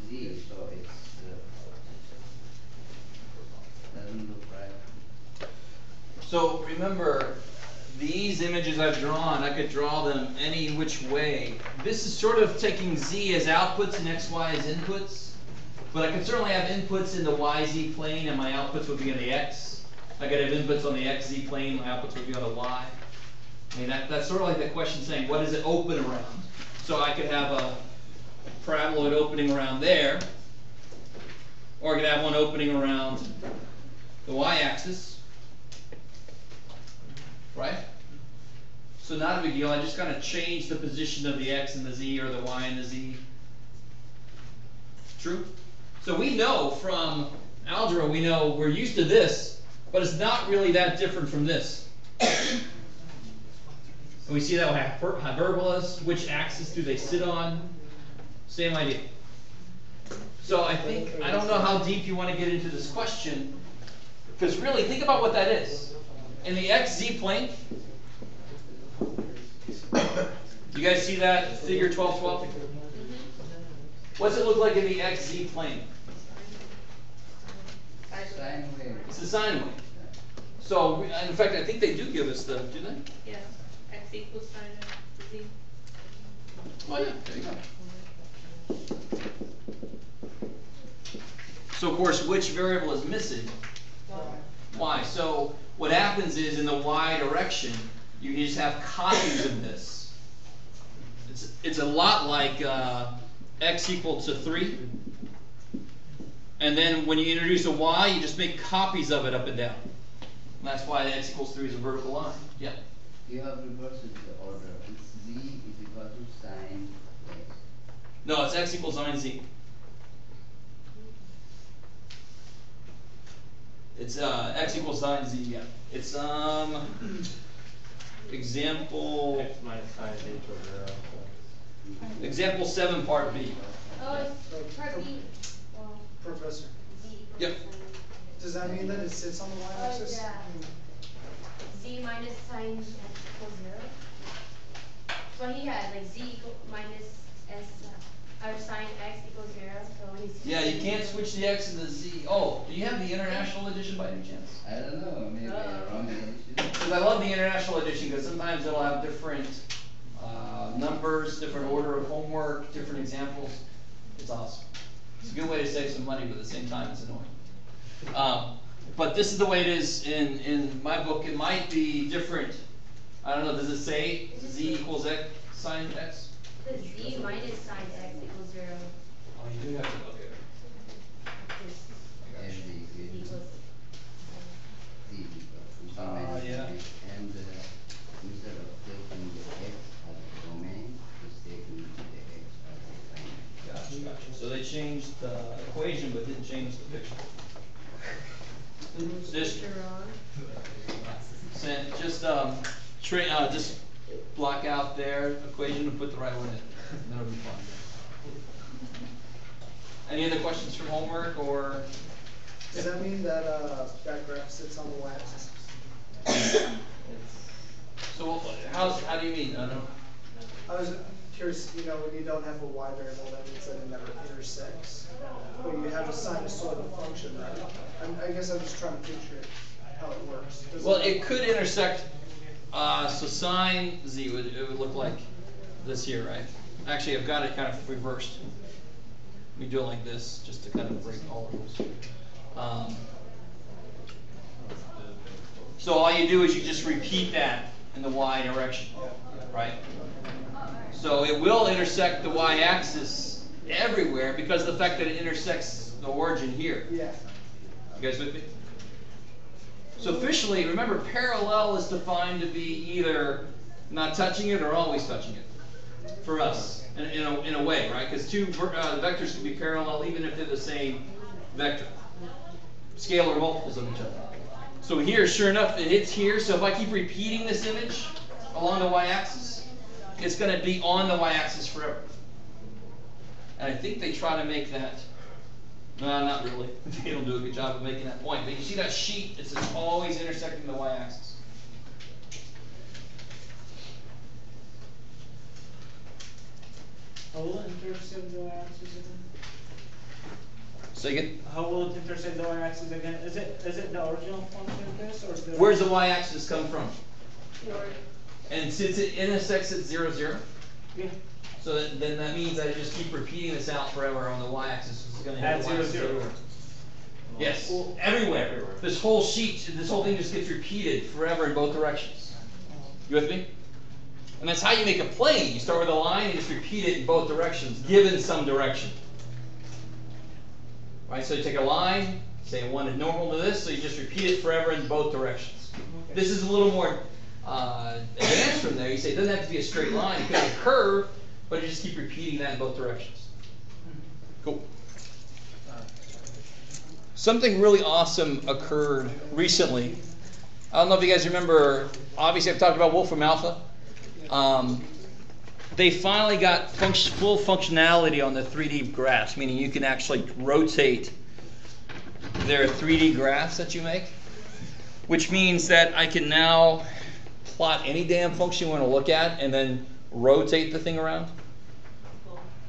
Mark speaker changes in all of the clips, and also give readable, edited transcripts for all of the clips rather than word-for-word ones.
Speaker 1: Z, so it's doesn't look right.
Speaker 2: So remember, these images I've drawn, I could draw them any which way. This is sort of taking Z as outputs and XY as inputs. But I could certainly have inputs in the YZ plane and my outputs would be in the X. I could have inputs on the XZ plane, my outputs would be on the Y. I mean, that's sort of like the question saying, what does it open around? So I could have a paraboloid opening around there, or I could have one opening around the Y-axis, right? So not a big deal, I just kind of change the position of the X and the Z, or the Y and the Z. True? So we know from algebra, we know we're used to this, but it's not really that different from this. And we see that with hyperbolas. Which axis do they sit on? Same idea. So I don't know how deep you want to get into this question, because really, think about what that is. In the XZ plane, you guys see that figure 1212? What's it look like in the XZ plane?
Speaker 1: Sine wave.
Speaker 2: It's a sine wave. So, in fact, I think they do give us the, do they?
Speaker 3: Yeah, X equals sine of Z.
Speaker 2: Oh yeah, there you go. So of course, which variable is missing? Y. So what happens is in the Y direction, you just have copies of this. It's a lot like X equal to 3. And then when you introduce a Y, you just make copies of it up and down. And that's why the X equals 3 is a vertical line. Yeah?
Speaker 1: You have reversed the order. It's Z is equal to sine X.
Speaker 2: No, it's X equals sine Z. It's X equals sine Z, yeah. It's example
Speaker 4: X minus sine H over 0.
Speaker 2: example 7 part B.
Speaker 5: Oh, it's part B.
Speaker 6: Professor,
Speaker 2: Yep.
Speaker 6: does that mean that it sits on the y-axis?
Speaker 5: Yeah. Z minus sine x equals 0. So he had like Z equal minus s, or sine x equals 0. So he's
Speaker 2: Yeah, you can't switch the X and the Z. Oh, do you have the international edition by any chance?
Speaker 1: I don't know, maybe wrong edition.
Speaker 2: Because I love the international edition because sometimes it'll have different numbers, different order of homework, different examples. It's awesome. It's a good way to save some money, but at the same time it's annoying. But this is the way it is in my book. It might be different. I don't know, does it say Z equals X sine X?
Speaker 5: the Z minus sine x equals 0.
Speaker 2: Oh, you do have to look at it.
Speaker 1: And the equation Z equals to minus
Speaker 2: yeah.
Speaker 1: X, and instead of taking the X as a domain, it's taking the X as a plane.
Speaker 2: Gotcha. So they changed the equation but didn't change the picture. Just just block out their equation and put the right one in. And that'll be fine. Any other questions from homework or?
Speaker 6: Does that mean that that graph sits on the y-axis?
Speaker 2: So how do you mean? I don't know.
Speaker 6: I was curious, when you don't have a y variable, that means that it never intersects. When you have a sinusoidal function, right? I guess I'm just trying to picture how it works.
Speaker 2: Well, it could intersect. So sine Z it would look like this here, right? Actually, I've got it kind of reversed. Let me do it like this, just to kind of break all rules. So all you do is you just repeat that in the y direction, right? So it will intersect the y-axis everywhere because of the fact that it intersects the origin here.
Speaker 6: Yeah.
Speaker 2: You guys with me? So officially, remember, parallel is defined to be either not touching it or always touching it for us, in a way, right? Because two vectors can be parallel even if they're the same vector, scalar multiples of each other. So here, sure enough, it hits here. So if I keep repeating this image along the y-axis, it's going to be on the y-axis forever. And I think they try to make that. No, not really. They don't do a good job of making that point. But you see that sheet? It's always intersecting the y-axis.
Speaker 6: How will it intersect the y-axis again?
Speaker 2: So you get,
Speaker 4: How will it intersect the y-axis again? Is it the original function of this or the?
Speaker 2: where's the y-axis come from?
Speaker 3: Your,
Speaker 2: And since it intersects at 0, 0,
Speaker 4: Yeah.
Speaker 2: so then that means I just keep repeating this out forever on the y-axis. It's going to
Speaker 4: At
Speaker 2: hit the
Speaker 4: 0,
Speaker 2: y-axis
Speaker 4: 0.
Speaker 2: everywhere. Yes, everywhere. This whole sheet, this whole thing just gets repeated forever in both directions. You with me? And that's how you make a plane. You start with a line and just repeat it in both directions, given some direction. Right, so you take a line, say one is normal to this, so you just repeat it forever in both directions.
Speaker 4: Okay.
Speaker 2: This is a little more advanced from there. You say it doesn't have to be a straight line, it could be a curve, but you just keep repeating that in both directions. Cool. Something really awesome occurred recently. I don't know if you guys remember, obviously I've talked about Wolfram Alpha. They finally got full functionality on the 3D graphs, meaning you can actually rotate their 3D graphs that you make, which means that I can now plot any damn function you want to look at and then rotate the thing around,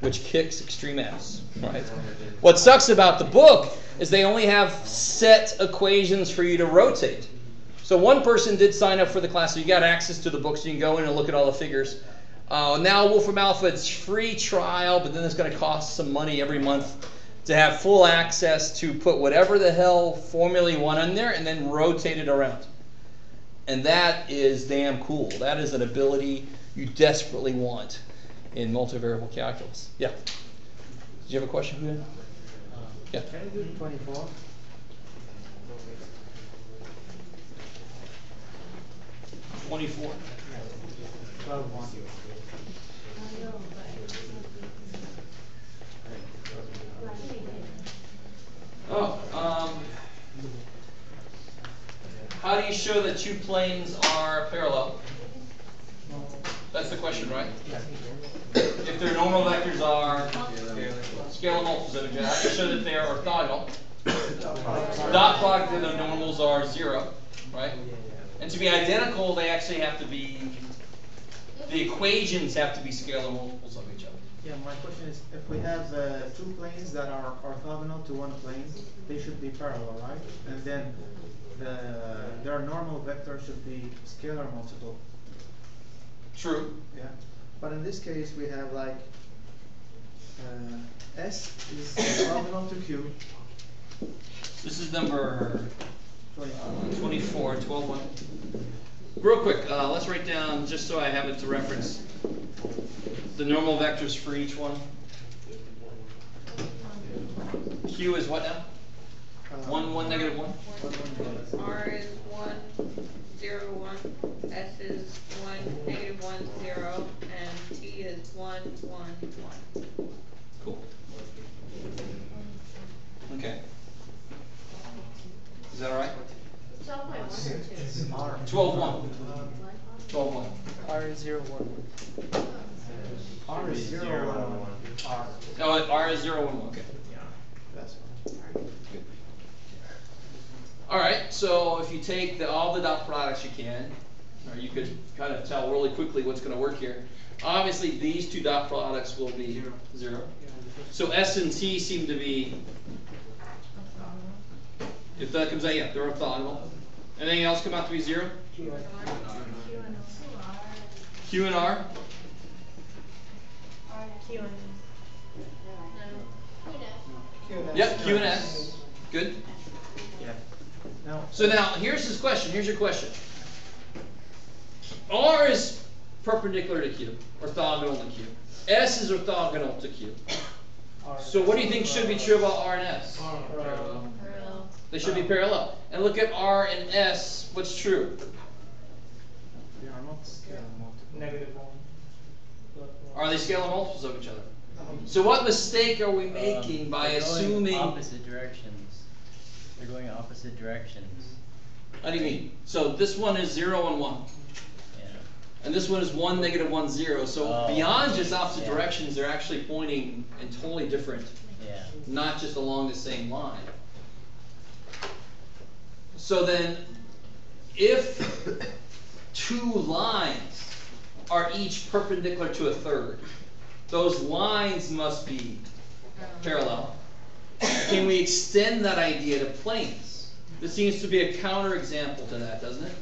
Speaker 2: which kicks extreme ass, right? What sucks about the book is they only have set equations for you to rotate. So one person did sign up for the class, so you got access to the book, so you can go in and look at all the figures. Now Wolfram Alpha, it's free trial, but then it's going to cost some money every month to have full access to put whatever the hell formula you want in there and then rotate it around. And that is damn cool. That is an ability you desperately want in multivariable calculus. Yeah. Did you have a question? Yeah.
Speaker 4: Can you do 24?
Speaker 2: 24.
Speaker 4: 12, 1.
Speaker 2: How do you show that two planes are parallel? That's the question, right? If their normal vectors are scalar multiples of each other, how do you show that they are orthogonal? Dot product of their normals are 0, right? And to be identical, they actually have to be, the equations have to be scalar multiples of each other.
Speaker 7: Yeah, my question is, if we have two planes that are orthogonal to one plane, they should be parallel, right? And then their normal vector should be scalar multiple.
Speaker 2: True.
Speaker 7: Yeah. But in this case, we have like S is orthogonal to Q.
Speaker 2: This is number 24, 12, 1. Real quick, let's write down, just so I have it to reference, the normal vectors for each one. Q is what now? 1, 1, negative 1?
Speaker 3: R is 1, 0, 1. S is 1, negative 1, 0. And T is 1, 1, 1.
Speaker 2: Cool. Okay. Is that all right?
Speaker 5: 12.1 or 2?
Speaker 2: 12, 1. 12, 1.
Speaker 4: R is 0, 1.
Speaker 7: R is 0, 1, 1. R.
Speaker 2: Oh, R is 0, 1, 1. Okay.
Speaker 7: That's fine.
Speaker 2: Good. All right, so if you take all the dot products you can, or you could kind of tell really quickly what's going to work here. Obviously, these two dot products will be 0. So S and T seem to be, if that comes out, yeah, they're orthogonal. Anything else come out to be 0? Q and R?
Speaker 3: Q and
Speaker 2: Yep, Q and S. Good.
Speaker 7: Yeah. Now,
Speaker 2: So now, here's his question. Here's your question. R is perpendicular to Q, orthogonal to Q. S is orthogonal to Q. So what do you think should be true about R and S?
Speaker 3: parallel.
Speaker 2: They should be parallel. And look at R and S. What's true?
Speaker 7: they are not scalar multiple.
Speaker 4: Negative 1.
Speaker 2: Are they scalar multiples of each other? So what mistake are we making by
Speaker 8: They're going
Speaker 2: assuming?
Speaker 8: opposite directions. They're going opposite directions.
Speaker 2: How do you mean? So this one is 0 and 1.
Speaker 8: Yeah.
Speaker 2: And this one is 1, negative 1, 0. So
Speaker 8: Oh,
Speaker 2: beyond just opposite
Speaker 8: yeah.
Speaker 2: directions, they're actually pointing in totally different,
Speaker 8: Yeah.
Speaker 2: not just along the same line. So then, if two lines are each perpendicular to a third, those lines must be parallel. can we extend that idea to planes? This seems to be a counterexample to that, doesn't it?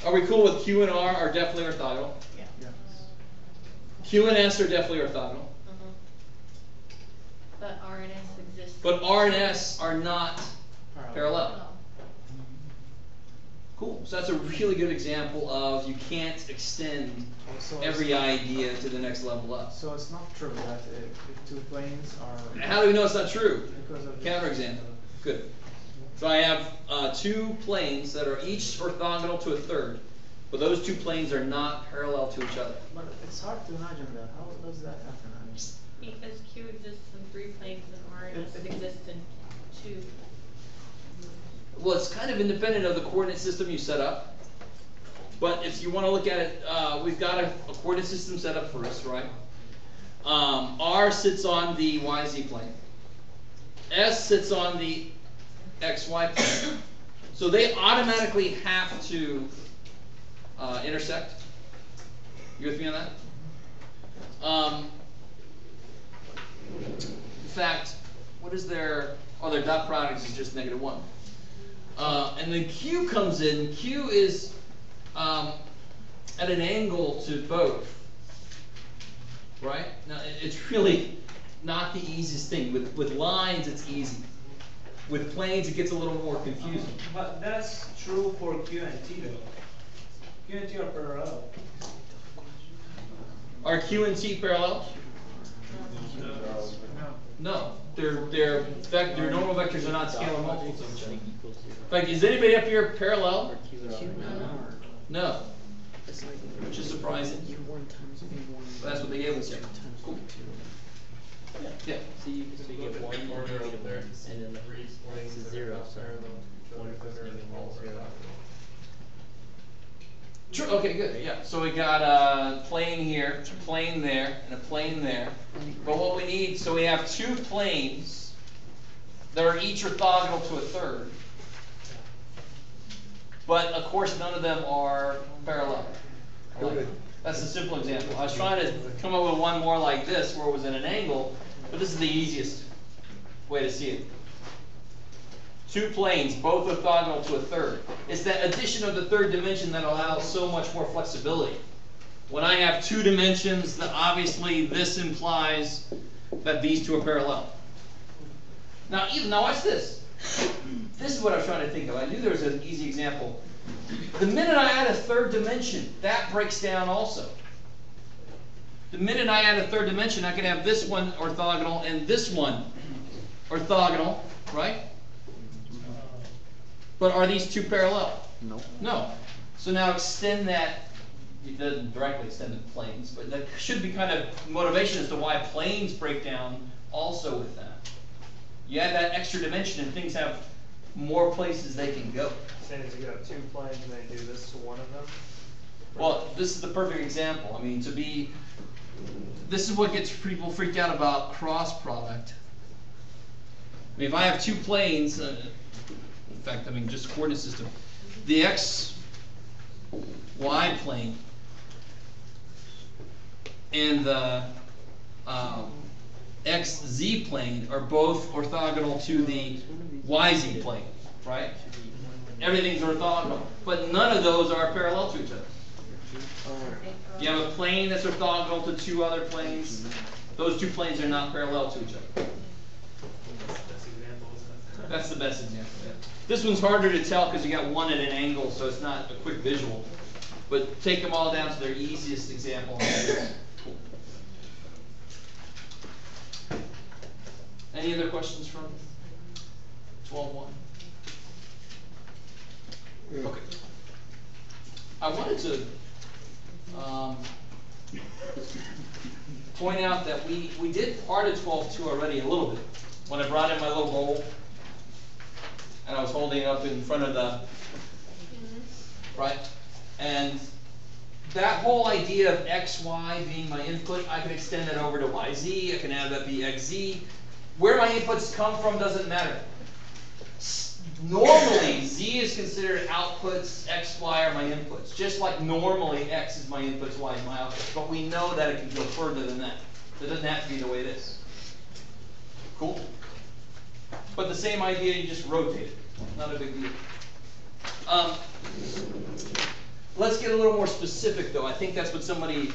Speaker 2: Are we cool with Q and R are definitely orthogonal?
Speaker 4: Yeah.
Speaker 2: Q and S are definitely orthogonal.
Speaker 3: But R and S exist.
Speaker 2: But R and S are not parallel. Cool. So that's a really good example of you can't extend every idea to the next level up.
Speaker 7: So it's not true that if two planes are.
Speaker 2: How do we know it's not true?
Speaker 7: Because of
Speaker 2: Counterexample. Good. So I have two planes that are each orthogonal to a third, but those two planes are not parallel to each other.
Speaker 7: But it's hard to imagine that. How does that happen? I mean,
Speaker 3: Because Q exists in 3 planes and R and S exists in 2.
Speaker 2: Well, it's kind of independent of the coordinate system you set up. But if you want to look at it, we've got a coordinate system set up for us, right? R sits on the YZ plane. S sits on the XY plane. So they automatically have to intersect. You with me on that? In fact, what is their dot product is just -1. And then Q comes in. Q is at an angle to both, right? Now, it's really not the easiest thing. With lines, it's easy. With planes, it gets a little more confusing.
Speaker 4: But that's true for Q and T though. Q and T are parallel.
Speaker 2: Are Q and T parallel? No. Their normal vectors are not scalar multiples of each other. In fact, is anybody up here parallel? No. Which is surprising. But that's what they gave us here. Cool. Yeah.
Speaker 9: So you get 1 and negative 1, and then the x is 0, so 1 plus negative 1 is 0.
Speaker 2: True. Okay, good. Yeah. So we got a plane here, a plane there, and a plane there. But what we need, so we have 2 planes that are each orthogonal to a third. But of course, none of them are parallel. That's a simple example. I was trying to come up with one more like this, where it was at an angle, but this is the easiest way to see it. 2 planes, both orthogonal to a third. It's that addition of the third dimension that allows so much more flexibility. When I have 2 dimensions, then obviously this implies that these 2 are parallel. Now watch this. This is what I was trying to think of. I knew there was an easy example. The minute I add a third dimension, that breaks down also. The minute I add a third dimension, I can have this one orthogonal and this one orthogonal, right? But are these 2 parallel?
Speaker 7: no.
Speaker 2: No. So now extend that. It doesn't directly extend to planes, but that should be kind of motivation as to why planes break down also with that. You add that extra dimension and things have more places they can go.
Speaker 10: Saying is you got 2 planes and they do this to one of them?
Speaker 2: Well, this is the perfect example. I mean, this is what gets people freaked out about cross product. I mean, if I have 2 planes, in fact, I mean, just coordinate system, the x, y plane and the x, z plane are both orthogonal to the yz plane, right? Everything's orthogonal, but none of those are parallel to each other. You have a plane that's orthogonal to 2 other planes. Those 2 planes are not parallel to each other. That's the best example. Yeah. This one's harder to tell because you got one at an angle, so it's not a quick visual. But take them all down to their easiest example. Cool. Any other questions from 12.1? Okay. I wanted to point out that we did part of 12.2 already a little bit. When I brought in my little bowl and I was holding it up in front of the, right? And that whole idea of x, y being my input, I can extend it over to yz. I can have that be xz. Where my inputs come from doesn't matter. Normally, z is considered outputs, x, y are my inputs. Just like normally, x is my inputs, y is my outputs. But we know that it can go further than that. It doesn't have to be the way it is. Cool? But the same idea, you just rotate it. Not a big deal. Let's get a little more specific, though. I think that's what somebody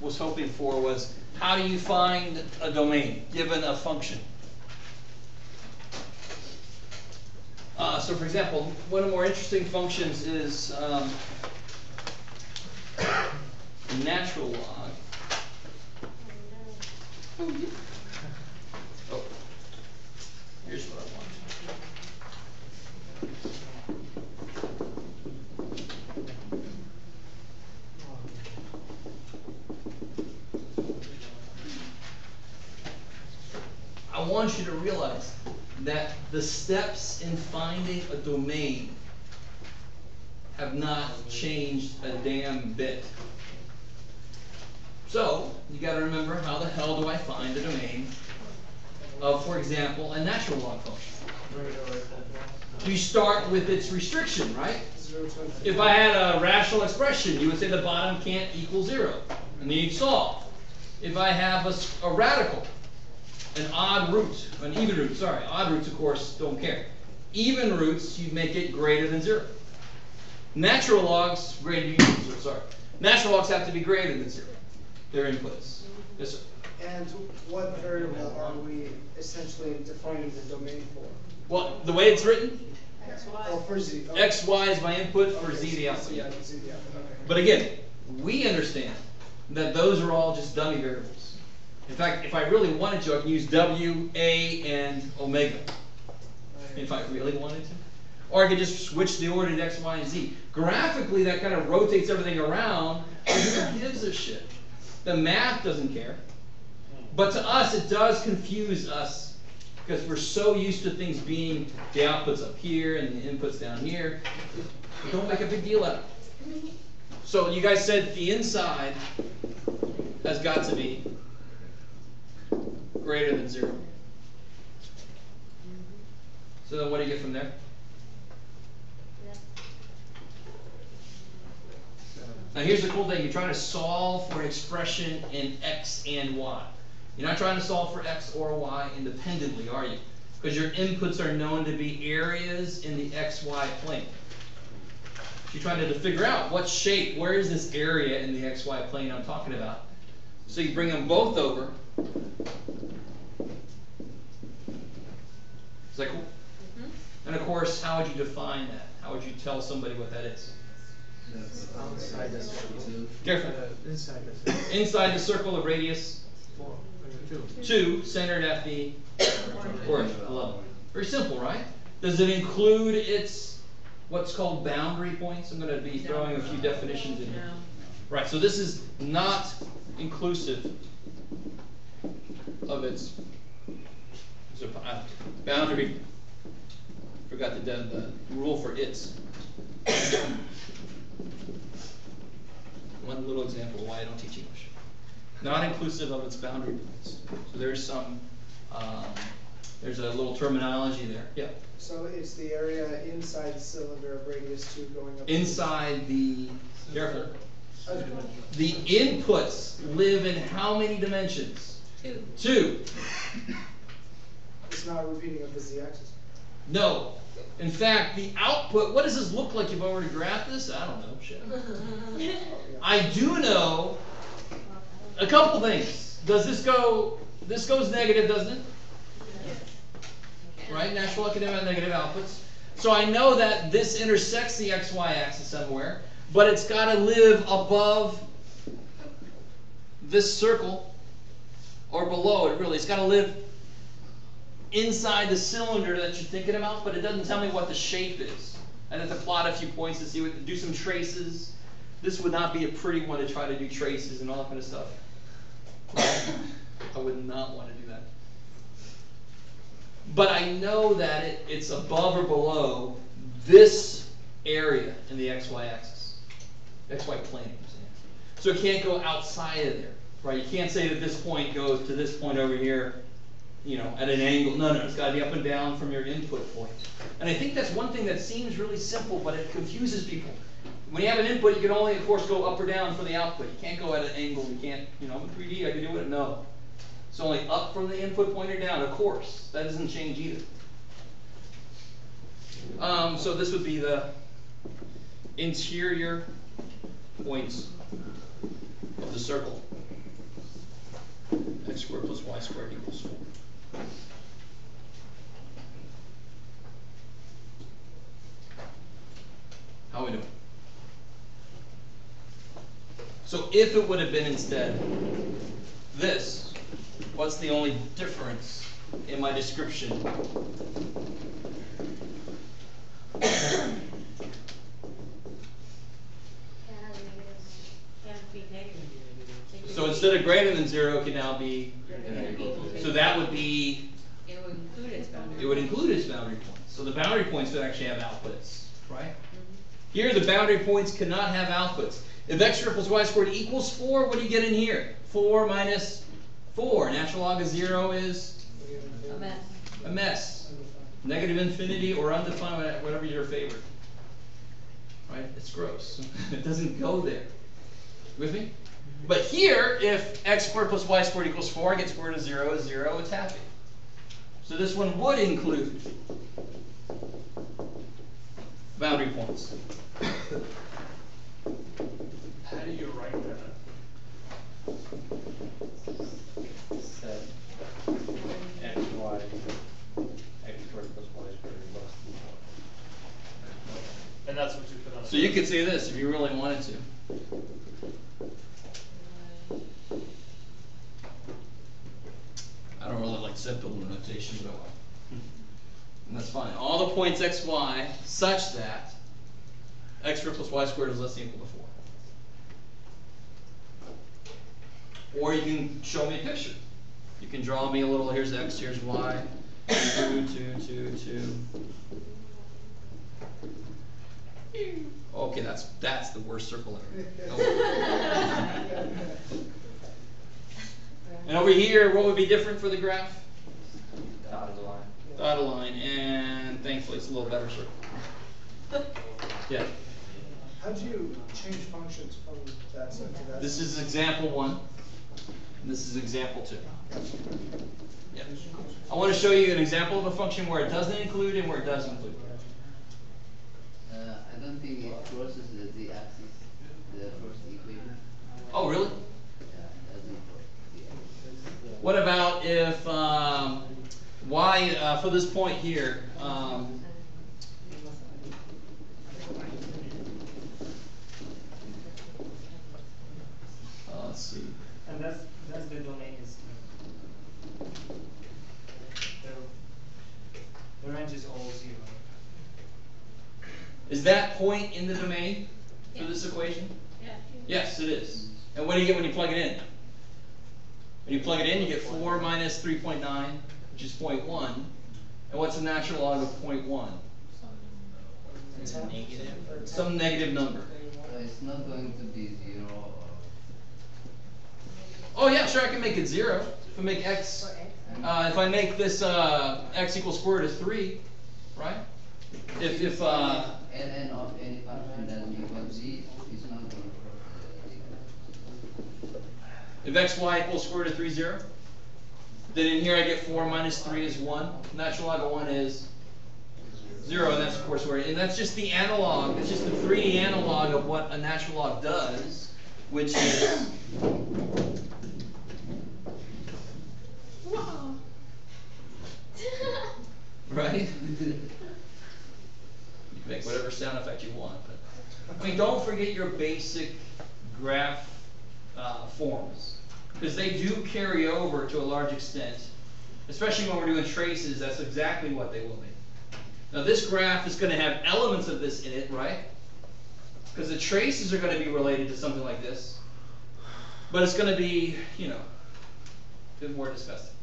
Speaker 2: was hoping for, was how do you find a domain given a function? So for example, one of the more interesting functions is natural log. Oh, here's what I want. I want you to realize that the steps in finding a domain have not changed a damn bit. So, you got to remember, how the hell do I find a domain of, for example, a natural log function? You start with its restriction, right? If I had a rational expression, you would say the bottom can't equal 0, and then you'd solve. If I have a radical, an odd root, an even root, sorry. Odd roots, of course, don't care. Even roots, you make it greater than 0. Natural logs, Natural logs have to be greater than 0. Their inputs. Yes, sir.
Speaker 6: And what variable are we essentially defining the domain for?
Speaker 2: Well, the way it's written,
Speaker 6: Oh, for Z. Okay.
Speaker 2: x, y is my input, for z the output.
Speaker 6: So yeah, Z the output. Okay.
Speaker 2: But again, we understand that those are all just dummy variables. In fact, if I really wanted to, I can use W, A, and omega. If I really wanted to. Or I could just switch the order to X, Y, and Z. Graphically, that kind of rotates everything around, but who gives a shit? The math doesn't care. But to us, it does confuse us, because we're so used to things being the outputs up here and the inputs down here. Don't make a big deal out of it. So you guys said the inside has got to be greater than 0. So then what do you get from there? Now here's the cool thing. You're trying to solve for an expression in x and y. You're not trying to solve for x or y independently, are you? Because your inputs are known to be areas in the xy plane. So you're trying to figure out what shape, where is this area in the xy plane I'm talking about. So you bring them both over. Is that cool? And of course, how would you define that? How would you tell somebody what that is?
Speaker 7: Outside the circle.
Speaker 2: Careful.
Speaker 7: Inside the circle.
Speaker 2: Inside the circle of radius 2, centered at the origin, 11. Very simple, right? Does it include its what's called boundary points? I'm going to be throwing a few definitions in here. Right, so this is not inclusive of its boundary. Forgot the rule for its. One little example of why I don't teach English. Not inclusive of its boundary points. So there's some, there's a little terminology there. Yeah.
Speaker 6: So it's the area inside the cylinder of radius 2 going up.
Speaker 2: Inside the, careful. The inputs live in how many dimensions?
Speaker 3: 2.
Speaker 2: 2.
Speaker 6: It's not repeating of the z-axis.
Speaker 2: No. In fact, the output, what does this look like if I were to graph this? I don't know, shit. I do know a couple things. Does this goes negative, doesn't it? Right? Natural log can have negative outputs. So I know that this intersects the xy axis somewhere, but it's got to live above this circle or below it, really. It's got to live inside the cylinder that you're thinking about, but it doesn't tell me what the shape is. I'd have to plot a few points to see what, do some traces. This would not be a pretty one to try to do traces and all that kind of stuff. I would not want to do that. But I know that it's above or below this area in the xy axis, xy plane. I'm saying. So it can't go outside of there, right? You can't say that this point goes to this point over here, you know, at an angle. No, it's got to be up and down from your input point. And I think that's one thing that seems really simple, but it confuses people. When you have an input, you can only, of course, go up or down for the output. You can't go at an angle. You can't, you know, in 3D, I can do it. No. It's only up from the input point or down, of course. That doesn't change either. So this would be the interior points of the circle. X squared plus y squared equals 4. How are we doing? So if it would have been instead this, what's the only difference in my description? So instead of greater than 0, it can now be, so that would be,
Speaker 3: It would include its boundary.
Speaker 2: it would include its boundary points. So the boundary points would actually have outputs, right? Here the boundary points cannot have outputs. If x squared plus y squared equals 4, what do you get in here? 4 minus 4. Natural log of 0 is
Speaker 3: A mess.
Speaker 2: a mess. Negative infinity or undefined, whatever your favorite. Right? It's gross. It doesn't go there. With me? But here, if x squared plus y squared equals 4, I get square root of 0 is 0, it's happy. So this one would include boundary points.
Speaker 10: How do you write that?
Speaker 9: Set x, y, x squared plus y squared is less than 4.
Speaker 10: And that's what you put on.
Speaker 2: So you could say this if you really wanted to. I don't really like simple notation, but and that's fine. All the points x, y such that x squared plus y squared is less than or equal to 4. Or you can show me a picture. You can draw me a little, here's x, here's y, 2, 2, 2, 2. Okay, that's the worst circle ever. Oh. And over here, what would be different for the graph?
Speaker 9: Dotted line.
Speaker 2: Dotted line, and thankfully it's a little better circle. Yeah.
Speaker 6: How do you change functions from that side to that?
Speaker 2: This is example 1, and this is example 2. Yeah. I want to show you an example of a function where it doesn't include and where it does include.
Speaker 1: I don't think it crosses the z-axis, the first equation.
Speaker 2: Oh, really?
Speaker 1: Yeah, it doesn't cross the axis.
Speaker 2: What about if y, for this point here, let's see.
Speaker 4: And that's the domain is. The range is all 0.
Speaker 2: Is that point in the domain for this equation?
Speaker 3: Yeah.
Speaker 2: Yes, it is. And what do you get when you plug it in? When you plug it in, you get 4 minus 3.9, which is 0.1. And what's the natural log of 0.1?
Speaker 9: It's a negative.
Speaker 2: Some negative number.
Speaker 1: So it's not going to be 0 or...
Speaker 2: Oh yeah, sure, I can make it 0. If I make x, if I make this x equals square root of 3, right? If
Speaker 1: ln of any function doesn't equal z, it's not going to cross the z.
Speaker 2: if xy equals square root of 3, 0, then in here I get 4 minus 3 is 1. Natural log of 1 is 0, and that's of course where, and that's just the analog, it's just the 3D analog of what a natural log does, which is right? You can make whatever sound effect you want, but I mean, don't forget your basic graph forms, because they do carry over to a large extent, especially when we're doing traces. That's exactly what they will be. Now this graph is going to have elements of this in it, right? Because the traces are going to be related to something like this, but it's going to be, you know, a bit more disgusting.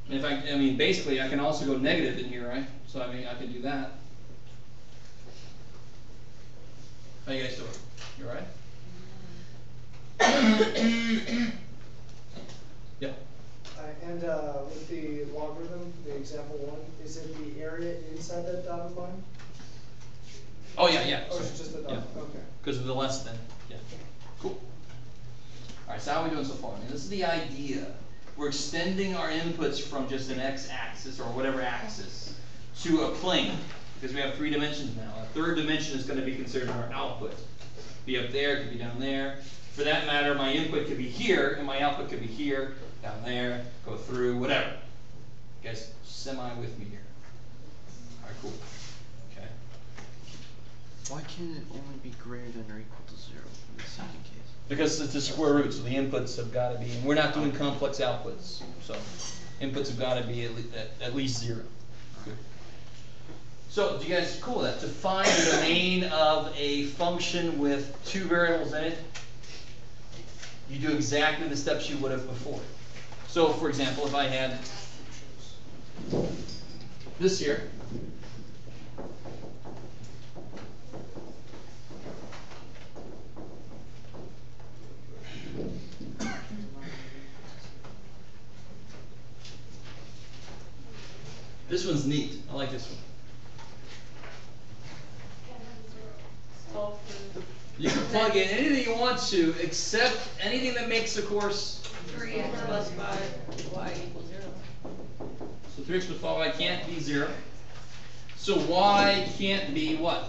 Speaker 2: And if I mean, basically, I can also go negative in here, right? So I mean, I can do that. How you guys doing? You all right? Yeah.
Speaker 6: And with the logarithm, the example 1, is it the area inside that dotted line?
Speaker 2: Oh yeah, yeah.
Speaker 6: Or is it just the dot?
Speaker 2: Yeah.
Speaker 6: Okay.
Speaker 2: Because of the less than. Yeah. Cool. All right. So how are we doing so far? I mean, this is the idea. We're extending our inputs from just an x-axis or whatever axis to a plane, because we have 3 dimensions now. A third dimension is going to be considered our output. Be up there, it could be down there. For that matter, my input could be here, and my output could be here, down there, go through, whatever. You guys semi with me here. All right, cool. Okay.
Speaker 9: Why can't it only be greater than or equal to 0 in the second case?
Speaker 2: Because it's a square root, so the inputs have got to be, and we're not doing complex outputs, so inputs have got to be at least 0. Good. So, do you guys cool with that? To find the domain of a function with 2 variables in it, you do exactly the steps you would have before. So, for example, if I had this here, this one's neat. I like this one. You can plug in anything you want to, except anything that makes the course.
Speaker 3: 3x plus 5y equals 0.
Speaker 2: So 3x plus 5y can't be 0. So y can't be what?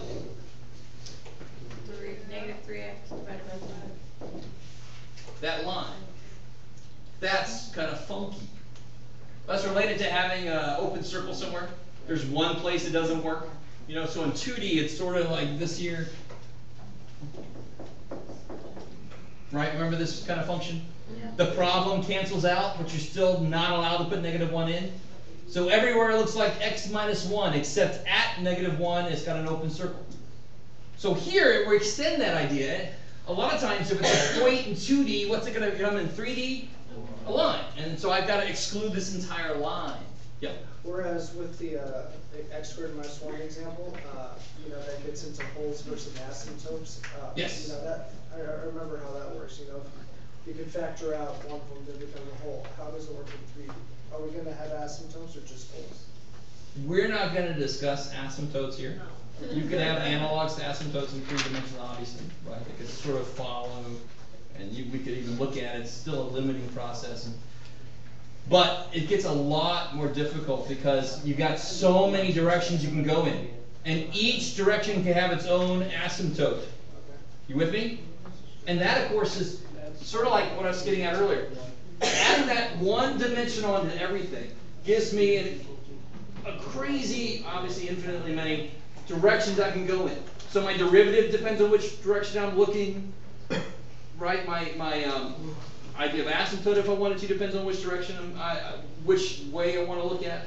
Speaker 3: Negative 3x divided by 5.
Speaker 2: That line. That's kind of funky. That's related to having an open circle somewhere. There's one place it doesn't work. You know, so in 2D it's sort of like this here. Right, remember this kind of function?
Speaker 3: Yeah.
Speaker 2: The problem cancels out, but you're still not allowed to put -1 in. So everywhere it looks like x minus 1, except at -1, it's got an open circle. So here, we extend that idea. A lot of times, if it's a point in 2D, what's it going to become in 3D? A line. And so I've got to exclude this entire line. Yeah.
Speaker 6: Whereas with the x squared minus 1 example, you know, that gets into holes versus asymptotes.
Speaker 2: Yes.
Speaker 6: You know, that I remember how that works. You know, you can factor out one of them to become a hole. How does it work in 3D? Are we going to have asymptotes or just holes?
Speaker 2: We're not going to discuss asymptotes here. You could have analogs to asymptotes in 3 dimensions, obviously, right? They could sort of follow, and we could even look at it. It's still a limiting process. But it gets a lot more difficult because you've got so many directions you can go in. And each direction can have its own asymptote. You with me? And that, of course, is sort of like what I was getting at earlier. Adding that one dimension onto everything gives me a crazy, obviously infinitely many directions I can go in. So my derivative depends on which direction I'm looking. Right? My idea of asymptote, if I wanted to, depends on which direction which way I want to look at.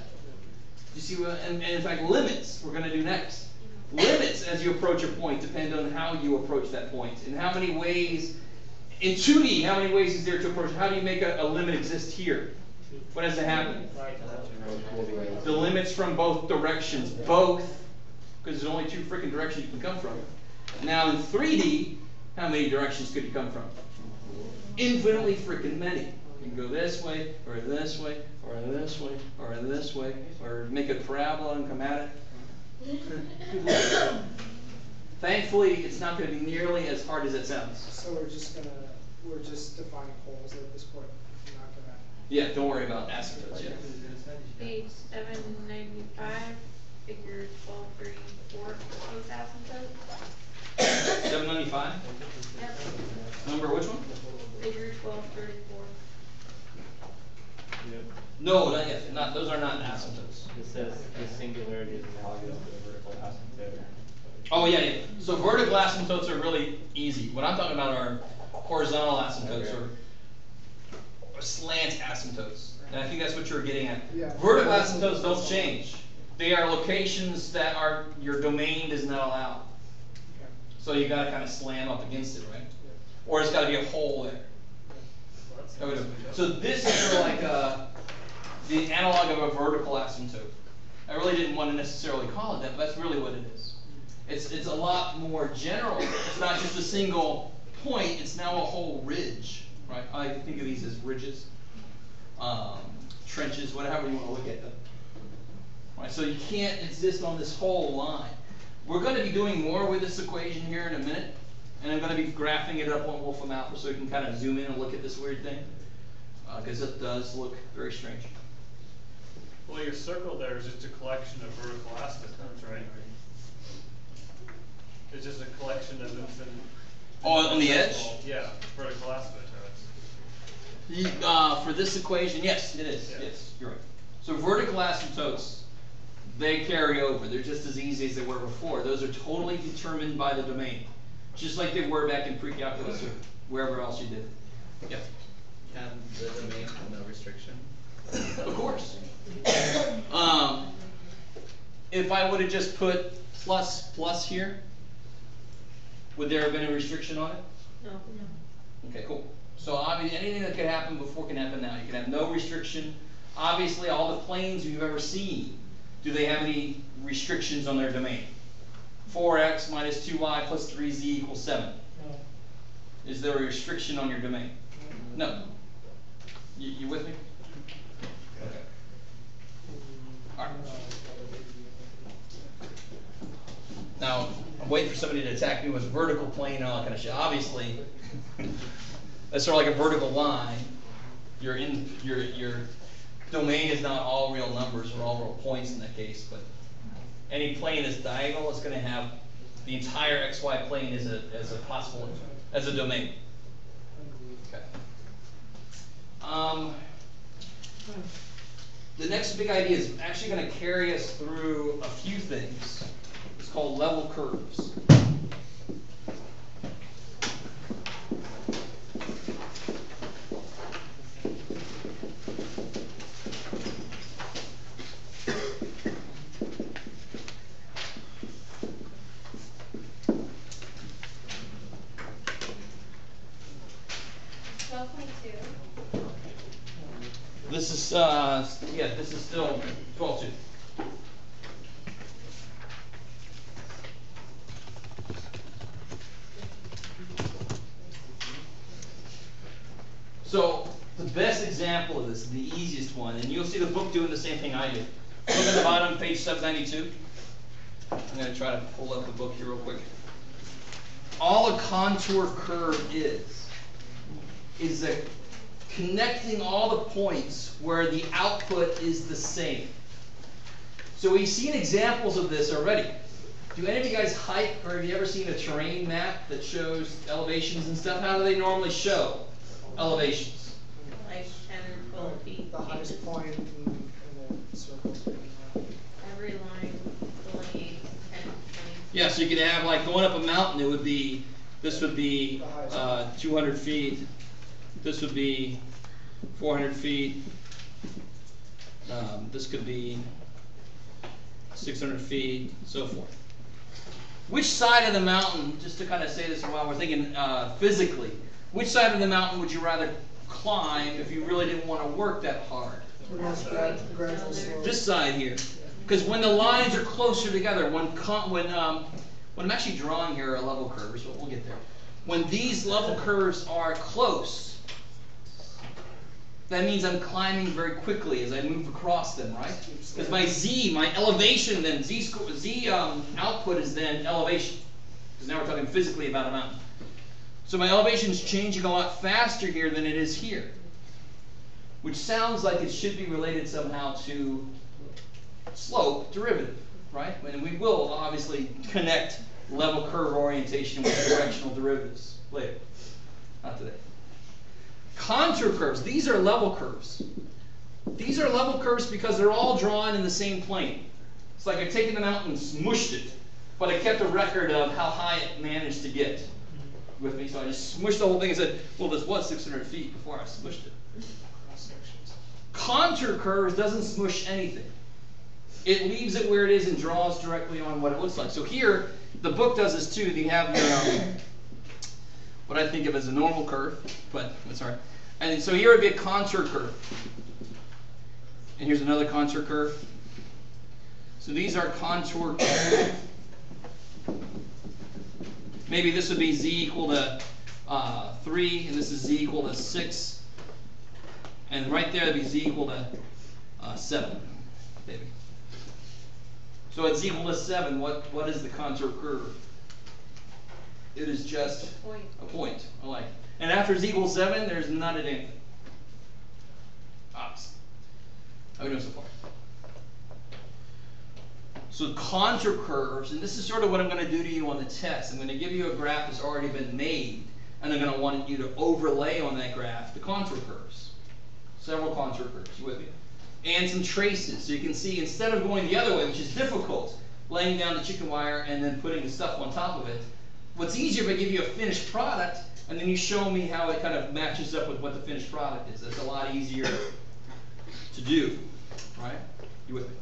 Speaker 2: You see what? And in fact, limits we're going to do next. Limits as you approach a point depend on how you approach that point and how many ways. In 2D, how many ways is there to approach? How do you make a limit exist here? What has to happen? The limits from both directions, both, because there's only 2 freaking directions you can come from. Now in 3D, how many directions could you come from? Infinitely freaking many. You can go this way, or this way, or this way, or this way, or make a parabola and come at it. Thankfully, it's not going to be nearly as hard as it sounds.
Speaker 6: So we're just defining holes at this point. We're not gonna.
Speaker 2: Yeah, don't worry about asymptotes yet.
Speaker 3: Page 795, figure 1234, proposed asymptote.
Speaker 2: 795?
Speaker 3: Yep.
Speaker 2: Number which one?
Speaker 3: Figure 1234.
Speaker 2: No, not yet. Those are not asymptotes.
Speaker 9: It says the singularity is analogous to the vertical asymptote.
Speaker 2: Oh yeah. So vertical asymptotes are really easy. What I'm talking about are horizontal asymptotes or slant asymptotes. And I think that's what you're getting at.
Speaker 6: Yeah.
Speaker 2: Vertical asymptotes don't change. They are locations that are your domain does not allow. So you got to kind of slam up against it, right? Or it's got to be a hole there. So this is sort of like the analog of a vertical asymptote. I really didn't want to necessarily call it that, but that's really what it is. It's a lot more general. It's not just a single point. It's now a whole ridge, right? I think of these as ridges, trenches, whatever you want to look at them. Right? So you can't exist on this whole line. We're going to be doing more with this equation here in a minute, and I'm going to be graphing it up on Wolfram Alpha so you can kind of zoom in and look at this weird thing, because it does look very strange.
Speaker 10: Well, your circle there is just a collection of vertical asymptotes, right? It's just a collection of infinite.
Speaker 2: Oh, on the edge?
Speaker 10: Yeah, vertical asymptotes.
Speaker 2: For this equation, yes, it is.
Speaker 10: Yeah.
Speaker 2: Yes, you're right. So vertical asymptotes, they carry over. They're just as easy as they were before. Those are totally determined by the domain, just like they were back in pre-calculus or wherever else you did. Yeah.
Speaker 9: Can the domain have no restriction?
Speaker 2: Of course. If I would have just put plus here, would there have been a restriction on it?
Speaker 3: No.
Speaker 2: Okay, cool. So obviously anything that could happen before can happen now. You can have no restriction. Obviously all the planes you've ever seen, do they have any restrictions on their domain? 4x minus 2y plus 3z equals 7.
Speaker 4: No.
Speaker 2: Is there a restriction on your domain? No. You with me? Okay. All right. Now, I'm waiting for somebody to attack me with vertical plane and all that kind of shit. Obviously, that's sort of like a vertical line. Your domain is not all real numbers or all real points in that case, but any plane that's diagonal is going to have the entire xy plane as a domain. Okay. The next big idea is actually going to carry us through a few things. It's called level curves. This is this is still 12.2. So the best example of this, the easiest one, and you'll see the book doing the same thing I do. Look at the bottom, page 792. I'm going to try to pull up the book here real quick. All a contour curve is a connecting all the points where the output is the same. So we've seen examples of this already. Do any of you guys hike, or have you ever seen a terrain map that shows elevations and stuff? How do they normally show elevations?
Speaker 3: Like 10 or 12 feet.
Speaker 6: The highest point in the circle.
Speaker 3: Every line delineates 10, 20.
Speaker 2: Yeah, so you could have like going up a mountain, this would be 200 feet. This would be 400 feet. This could be 600 feet, so forth. Which side of the mountain, just to kind of say this while we're thinking physically, which side of the mountain would you rather climb if you really didn't want to work that hard?
Speaker 6: Gradual slope.
Speaker 2: This side here. Because when the lines are closer together, when I'm actually drawing here a level curve, so we'll get there. When these level curves are close, that means I'm climbing very quickly as I move across them, right? Because my elevation, then z output is then elevation. Because now we're talking physically about a mountain. So my elevation is changing a lot faster here than it is here. Which sounds like it should be related somehow to slope derivative, right? And we will obviously connect level curve orientation with directional derivatives later. Not today. Contour curves, these are level curves. These are level curves because they're all drawn in the same plane. It's like I've taken the mountain and smushed it, but I kept a record of how high it managed to get with me. So I just smushed the whole thing and said, well, this was 600 feet before I smushed it. Contour curves doesn't smush anything. It leaves it where it is and draws directly on what it looks like. So here, the book does this too. You have your what I think of as a normal curve, but that's all right. And so here would be a contour curve. And here's another contour curve. So these are contour curves. Maybe this would be z equal to 3, and this is z equal to 6. And right there would be z equal to 7, maybe. So at z equal to 7, what is the contour curve? It is just a point. I like it. And after z equals 7, there's not an anything. Obviously. How are we doing so far? So contour curves, and this is sort of what I'm going to do to you on the test. I'm going to give you a graph that's already been made, and I'm going to want you to overlay on that graph the contour curves. Several contour curves, you with me? And some traces, so you can see instead of going the other way, which is difficult, laying down the chicken wire and then putting the stuff on top of it, what's easier if I give you a finished product, and then you show me how it kind of matches up with what the finished product is. That's a lot easier to do, right? You with me?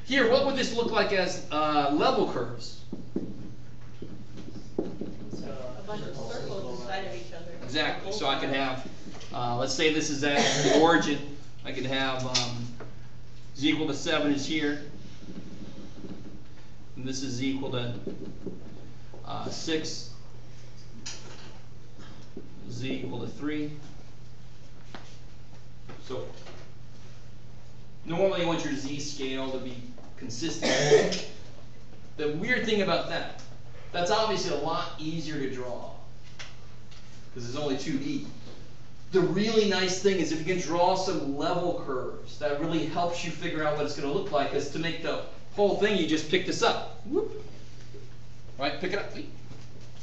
Speaker 2: Here, what would this look like as level curves?
Speaker 3: A bunch of circles inside of each other.
Speaker 2: Exactly. So I could have, let's say this is at the origin. I could have z equal to 7 is here, and this is z equal to 6, z equal to 3. So normally you want your z scale to be consistent. The weird thing about that, that's obviously a lot easier to draw because it's only 2D. The really nice thing is if you can draw some level curves, that really helps you figure out what it's going to look like. Because to make the whole thing, you just pick this up. Whoop. Right? Pick it up.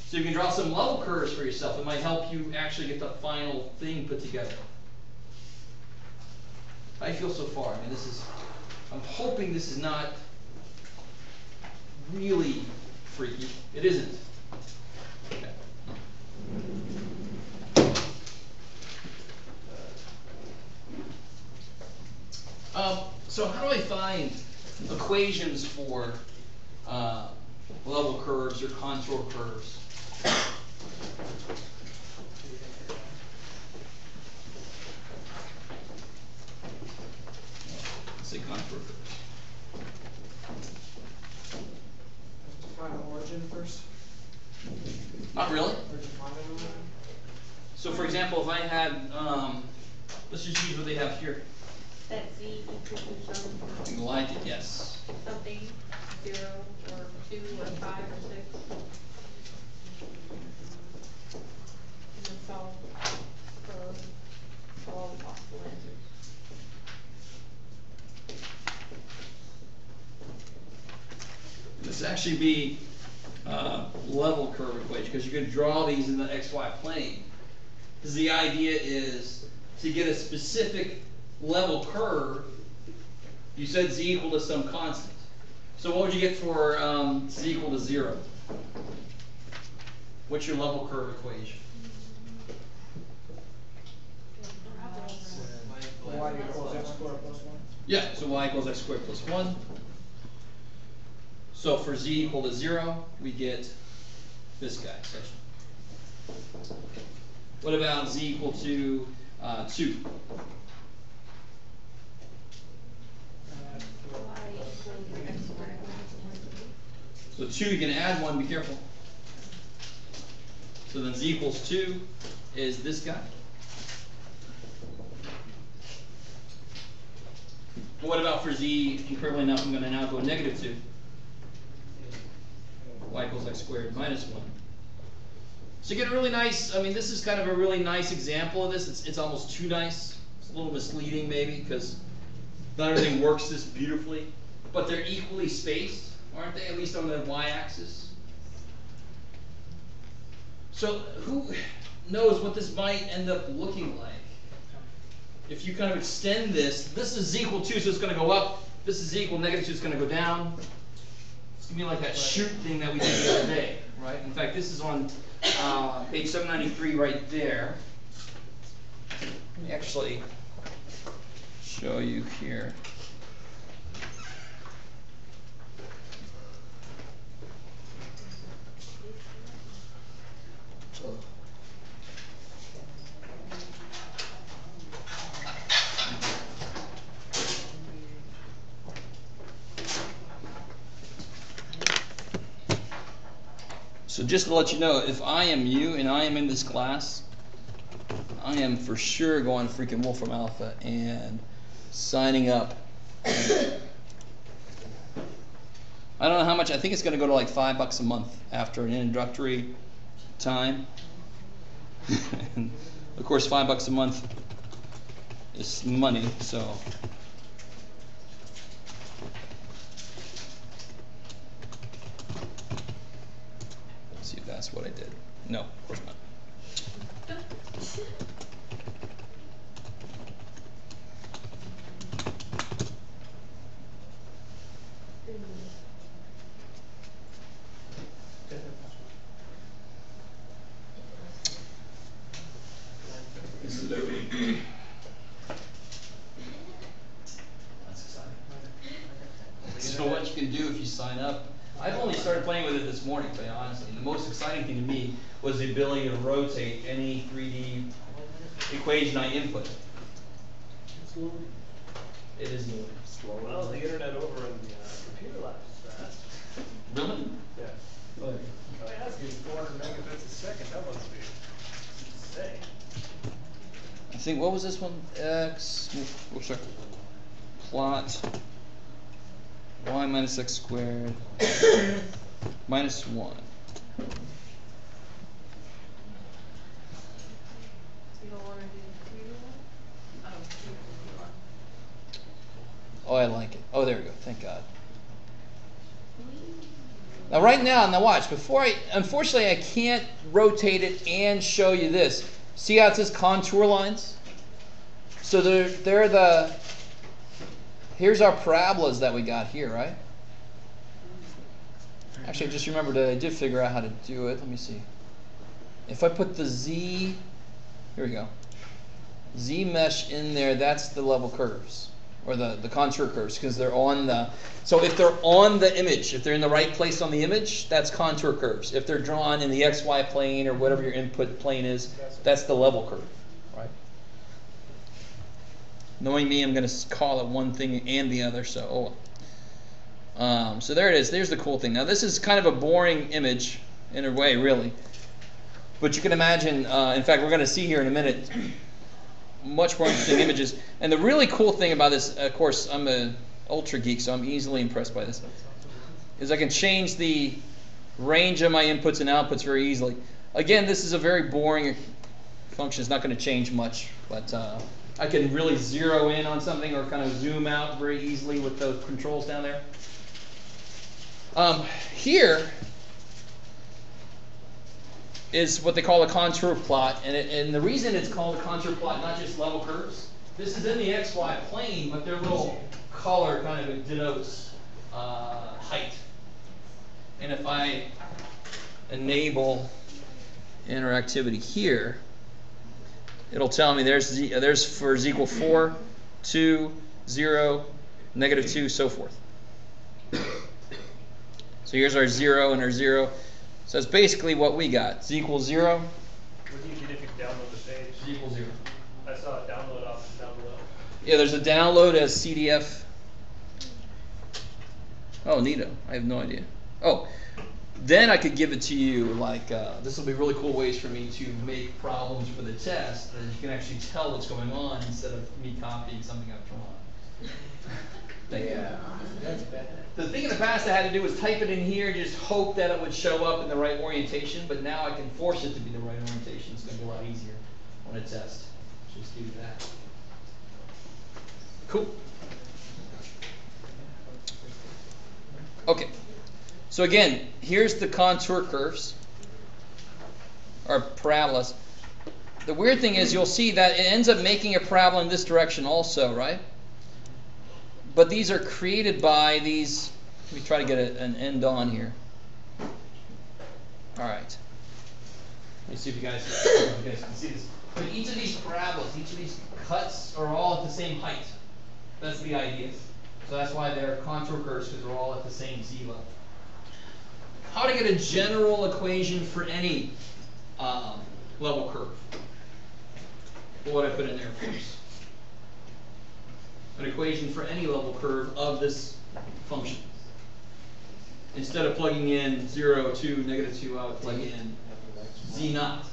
Speaker 2: So you can draw some level curves for yourself. It might help you actually get the final thing put together. How do you feel so far? I mean, I'm hoping this is not really freaky. It isn't. Okay. So how do I find equations for level curves or contour curves? Let's say contour curves.
Speaker 6: Define origin first.
Speaker 2: Not really.
Speaker 6: Or define an origin.
Speaker 2: So for example, if I had, let's just use what they have here.
Speaker 3: That z equals to
Speaker 2: You like it, yes.
Speaker 3: something 0 or 2 or 5 or 6. And then solve for all the possible answers.
Speaker 2: This actually be level curve equation because you can draw these in the xy plane. Because the idea is to get a specific level curve, you said z equal to some constant. So what would you get for z equal to 0? What's your level curve equation?
Speaker 6: Y equals x squared plus 1.
Speaker 2: Yeah, so y equals x squared plus 1. So for z equal to 0, we get this guy. What about z equal to 2? So 2, you can add 1, be careful. So then z equals 2 is this guy. What about for z, incredibly enough, I'm going to now go negative 2. Y equals x squared minus 1. So you get a really nice, I mean, this is kind of a really nice example of this. It's almost too nice. It's a little misleading maybe because not everything works this beautifully. But they're equally spaced, aren't they? At least on the y-axis. So who knows what this might end up looking like? If you kind of extend this, this is z equal 2, so it's going to go up. This is z equal negative 2, it's going to go down. It's going to be like that shoot thing that we did the other day, right? In fact, this is on page 793 right there. Let me actually show you here. So just to let you know, if I am you and I am in this class, I am for sure going freaking Wolfram Alpha and signing up. I don't know how much. I think it's going to go to like $5 a month after an introductory time. And of course, $5 a month is money, so that's what I did. No, of course not. This is loading. That's exciting. So what you can do if you sign up, I've only started playing with it this morning, to be honest. And the most exciting thing to me was the ability to rotate any 3D equation I input. It is moving.
Speaker 10: Well, the internet over in the computer lab is fast.
Speaker 2: Really?
Speaker 10: Yeah.
Speaker 2: Oh,
Speaker 10: Oh, yeah, it's getting 400 megabits a second. That must be insane.
Speaker 2: I think, what was this one? X, oh, sorry. Plot y minus x squared minus 1.
Speaker 3: You don't wanna do 3D one?
Speaker 2: Oh, I like it. Oh, there we go. Thank God. Now, right now, watch. Unfortunately, I can't rotate it and show you this. See how it says contour lines? So here's our parabolas that we got here, right? Actually, I just remembered I did figure out how to do it. Let me see. If I put the Z, here we go. Z mesh in there, that's the level curves. Or the contour curves, because they're on the, so if they're on the image, if they're in the right place on the image, that's contour curves. If they're drawn in the XY plane or whatever your input plane is, that's the level curve, right? Knowing me, I'm going to call it one thing and the other, so so there it is. There's the cool thing. Now this is kind of a boring image in a way, really. But you can imagine, in fact, we're going to see here in a minute, much more interesting images. And the really cool thing about this, of course, I'm an ultra geek, so I'm easily impressed by this, is I can change the range of my inputs and outputs very easily. Again, this is a very boring function. It's not going to change much, but I can really zero in on something or kind of zoom out very easily with those controls down there. Here is what they call a contour plot, and the reason it's called a contour plot, not just level curves, this is in the XY plane, but their little color kind of denotes height. And if I enable interactivity here, it'll tell me there's for z equal 4, 2, 0, -2, so forth. So here's our 0 and our 0. So that's basically what we got. Z equals 0.
Speaker 10: What do you get if you download the page?
Speaker 2: Z equals 0.
Speaker 10: I saw a download option down below.
Speaker 2: Yeah, there's a download as CDF. Oh, neato. I have no idea. Oh, then I could give it to you like, this will be really cool ways for me to make problems for the test that you can actually tell what's going on instead of me copying something I've drawn. Yeah, that's bad. The thing in the past I had to do was type it in here and just hope that it would show up in the right orientation, but now I can force it to be the right orientation. It's going to be a lot easier on a test. Just do that. Cool. Okay. So again, here's the contour curves, or parabolas. The weird thing is you'll see that it ends up making a parabola in this direction also, right? But these are created by these. Let me try to get an end on here. All right. Let me see if you guys can see this. But each of these parabolas, each of these cuts are all at the same height. That's the idea. So that's why they're contour curves, because they're all at the same z level. How to get a general equation for any level curve? What would I put in there first? An equation for any level curve of this function. Instead of plugging in 0, 2, -2, I would plug in z naught.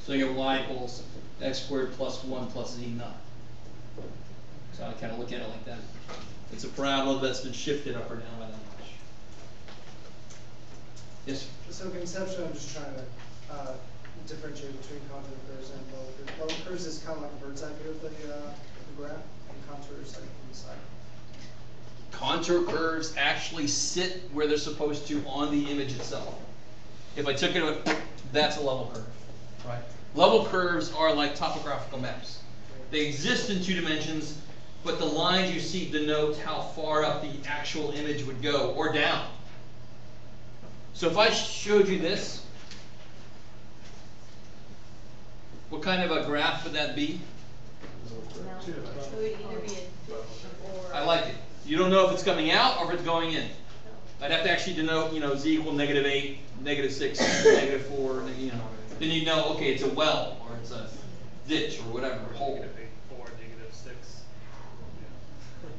Speaker 2: So you get y equals x squared plus 1 plus z naught. So I kind of look at it like that. It's a parabola that's been shifted up or down by that much. Yes?
Speaker 6: So conceptually, I'm just trying to differentiate between contour curves and level curves. Level curves is kind of like a bird's eye view of the graph, and contours like from the side.
Speaker 2: contour curves actually sit where they're supposed to on the image itself. If I took it, that's a level curve, right? Level curves are like topographical maps. They exist in 2 dimensions, but the lines you see denote how far up the actual image would go, or down. So if I showed you this, what kind of a graph would that be?
Speaker 3: It would either be a fish or.
Speaker 2: I like it. You don't know if it's coming out or if it's going in. I'd have to actually denote, z equal -8, -6, -4, Then you know, okay, it's a well, or it's a ditch, or whatever, hole.
Speaker 10: -4, -6.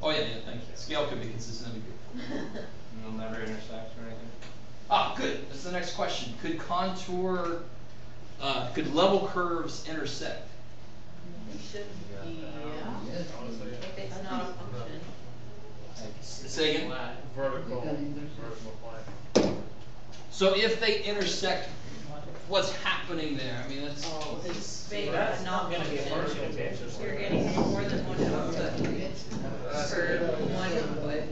Speaker 2: Oh yeah, thank you. Scale could be consistent, that'd be good.
Speaker 9: It'll never intersect or anything?
Speaker 2: Ah, good. That's the next question. Could level curves intersect?
Speaker 3: It should be, yeah.
Speaker 1: Yes.
Speaker 3: If it's not a function.
Speaker 2: Say again?
Speaker 10: Vertical plane.
Speaker 2: So if they intersect, what's happening there? I mean, that's.
Speaker 3: Oh, it's big,
Speaker 4: That's
Speaker 3: not
Speaker 4: not gonna be a function,
Speaker 3: function.
Speaker 4: it's just.
Speaker 3: You're getting more than one output for one input.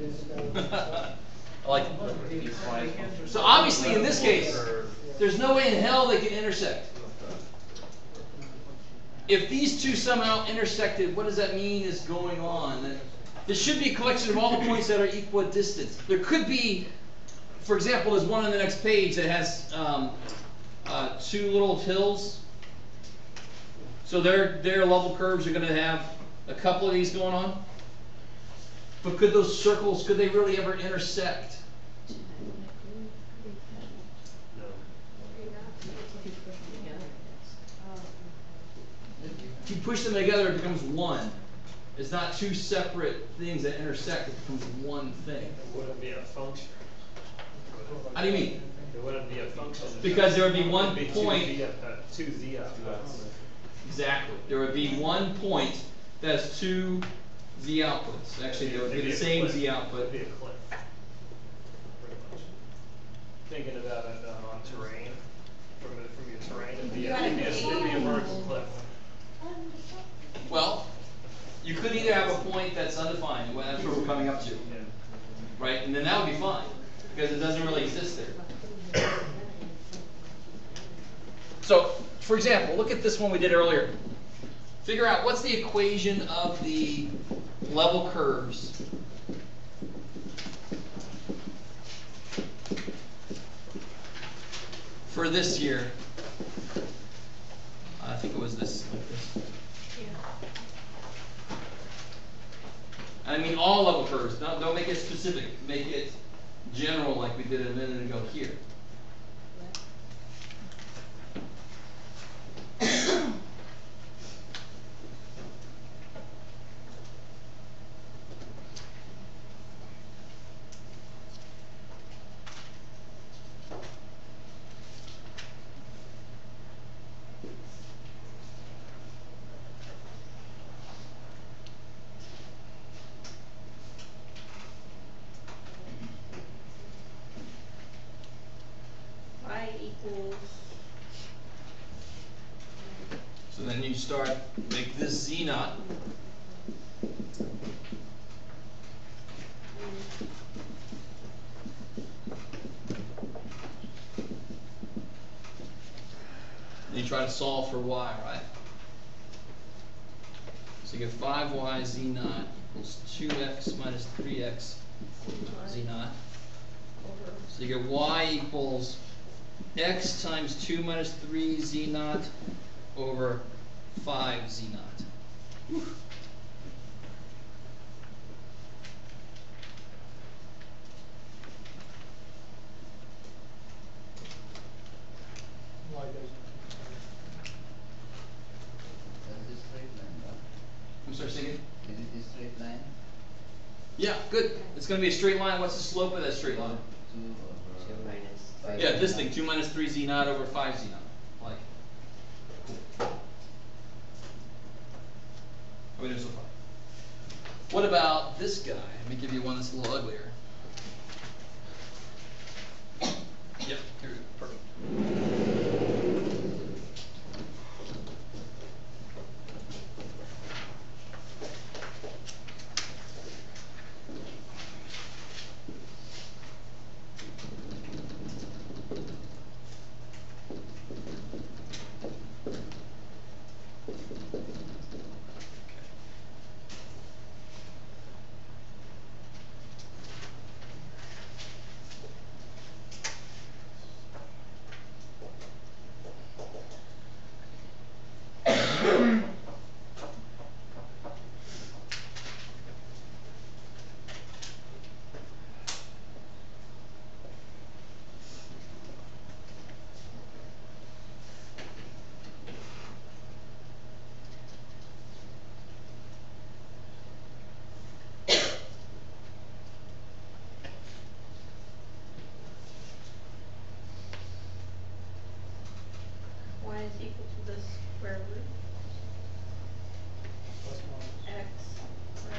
Speaker 2: I like it. So obviously, in this case, there's no way in hell they can intersect. If these two somehow intersected, what does that mean is going on? That this should be a collection of all the points that are equidistant. There could be, for example, there's one on the next page that has 2 little hills. So their level curves are going to have a couple of these going on. But could those circles, could they really ever intersect? If you push them together, it becomes one. It's not 2 separate things that intersect, it becomes one thing.
Speaker 10: It wouldn't be a function.
Speaker 2: How do you mean?
Speaker 10: It wouldn't be a function.
Speaker 2: Because there would be one
Speaker 10: It'd
Speaker 2: point.
Speaker 10: Two z outputs.
Speaker 2: Exactly. There would be one point that has 2 z outputs. Actually, there would be the same z output.
Speaker 10: It'd be a cliff. Pretty much. Thinking about it on terrain, from your terrain, it'd be a vertical cliff.
Speaker 2: Well, you could either have a point that's undefined, well, that's where we're coming up to, right? And then that would be fine, because it doesn't really exist there. So, for example, look at this one we did earlier. Figure out what's the equation of the level curves. For this year. I think it was this, like this. I mean all level curves. Don't make it specific. Make it general like we did a minute ago here.
Speaker 3: Y equals.
Speaker 2: So then you start, make this Z naught. And you try to solve for Y, right? So you get 5y Z naught equals 2x minus 3x Z naught. So you get Y equals x times 2 minus 3 Z naught over 5 Z naught. Whew.
Speaker 1: That is a straight line, right?
Speaker 2: I'm sorry, say again?
Speaker 1: Is it a straight line?
Speaker 2: Yeah, good. It's going to be a straight line. What's the slope of that straight line?
Speaker 1: 2 over
Speaker 9: minus
Speaker 1: 5.
Speaker 2: Yeah, this thing, 2 minus 3 Z naught over 5 Z naught. Like, cool. How are we doing so far? What about this guy? Let me give you one that's a little uglier. Yep, here we go. Perfect.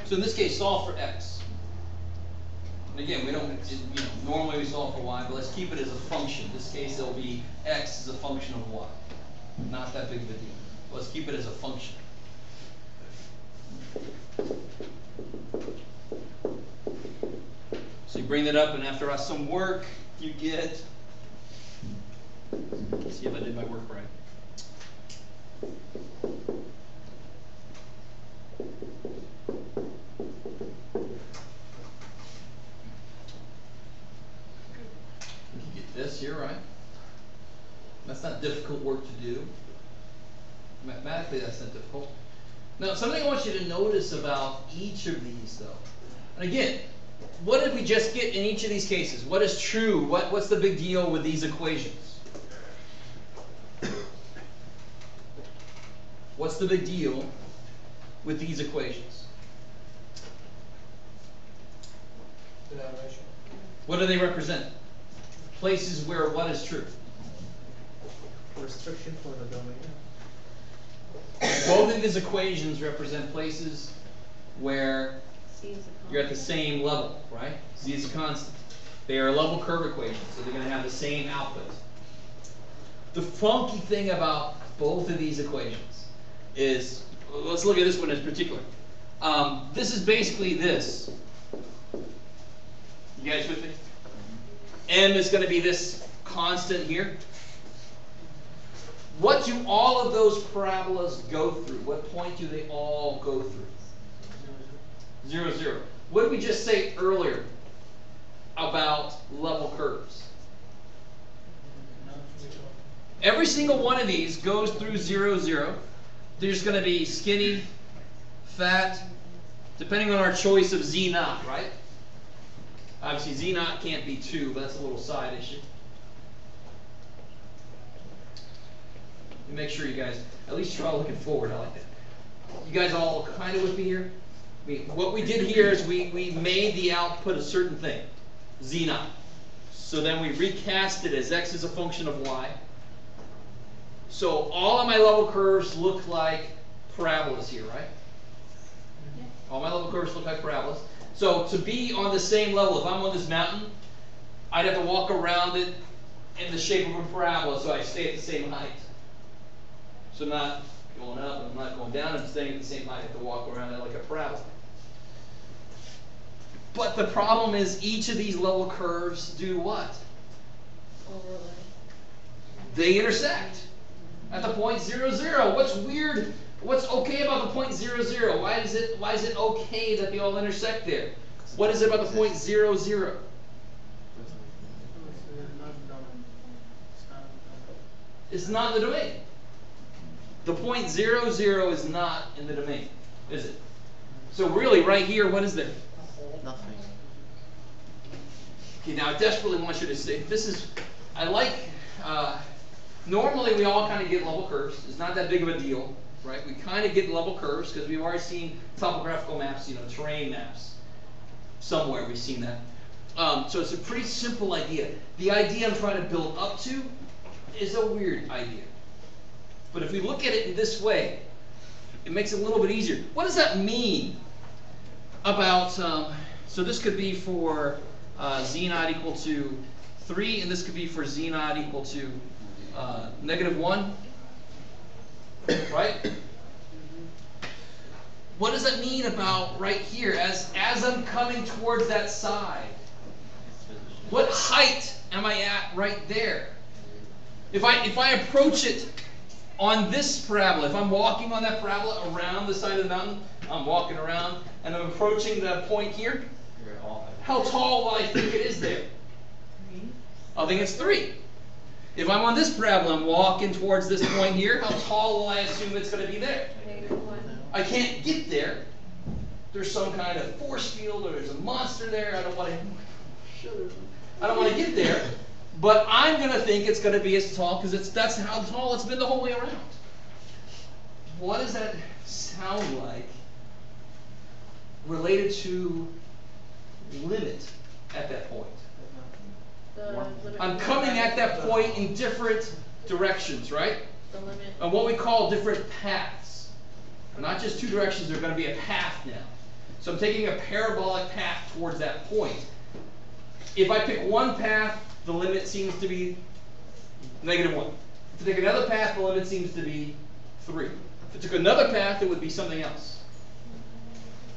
Speaker 2: So in this case, solve for x. And again, we don't, normally we solve for y, but let's keep it as a function. In this case, it'll be x as a function of y. Not that big of a deal. Let's keep it as a function. So you bring that up, and after some work, you get, let's see if I did my work right. You get this here, right? That's not difficult work to do. Mathematically, that's not difficult. Now, something I want you to notice about each of these, though. And again, what did we just get in each of these cases? What is true? What's the big deal with these equations? What's the big deal with these equations? What do they represent? Places where what is true?
Speaker 7: Restriction for the domain.
Speaker 2: Both of these equations represent places where you're at the same level, right? Z is a constant. They are level curve equations, so they're going to have the same output. The funky thing about both of these equations is, let's look at this one in particular. This is basically this. You guys with me? M is going to be this constant here. What do all of those parabolas go through? What point do they all go through? 0, 0. What did we just say earlier about level curves? Every single one of these goes through 0, 0. There's going to be skinny, fat, depending on our choice of Z naught, right? Obviously, Z naught can't be 2, but that's a little side issue. Make sure you guys at least try looking forward. I like that. You guys all kind of with me here? What we did here is we made the output a certain thing, Z naught. So then we recast it as x is a function of y. So all of my level curves look like parabolas here, right? Yeah. All my level curves look like parabolas. So to be on the same level, if I'm on this mountain, I'd have to walk around it in the shape of a parabola so I stay at the same height. So I'm not going up and I'm not going down, I'm staying at the same height. I have to walk around it like a parabola. But the problem is each of these level curves do what?
Speaker 3: Overlay.
Speaker 2: They intersect at the point 0, 0. What's weird? What's okay about the point 0, 0? Why is it okay that they all intersect there? What is it about the point 0, 0? It's not in the domain. The point 0, 0 is not in the domain, is it? So really, right here, what is there?
Speaker 8: Nothing.
Speaker 2: Okay, now I desperately want you to say, this is, I like, normally we all kind of get level curves. It's not that big of a deal, right? We kind of get level curves because we've already seen topographical maps, terrain maps. Somewhere we've seen that. So it's a pretty simple idea. The idea I'm trying to build up to is a weird idea. But if we look at it in this way, it makes it a little bit easier. What does that mean about, so this could be for z naught equal to 3, and this could be for z naught equal to -1, right? What does that mean about right here, as I'm coming towards that side? What height am I at right there? If I approach it on this parabola, if I'm walking on that parabola around the side of the mountain, I'm walking around and I'm approaching the point here, how tall will I think it is there? I think it's 3. If I'm on this parabola, I'm walking towards this point here, how tall will I assume it's going to be there? I can't get there. There's some kind of force field or there's a monster there. I don't want to get there. But I'm going to think it's going to be as tall because that's how tall it's been the whole way around. What does that sound like related to limit at that point? I'm coming at that point in different directions, right?
Speaker 3: The limit.
Speaker 2: And what we call different paths. Not just two directions, there's going to be a path now. So I'm taking a parabolic path towards that point. If I pick one path, the limit seems to be -1. If I take another path, the limit seems to be 3. If I took another path, it would be something else.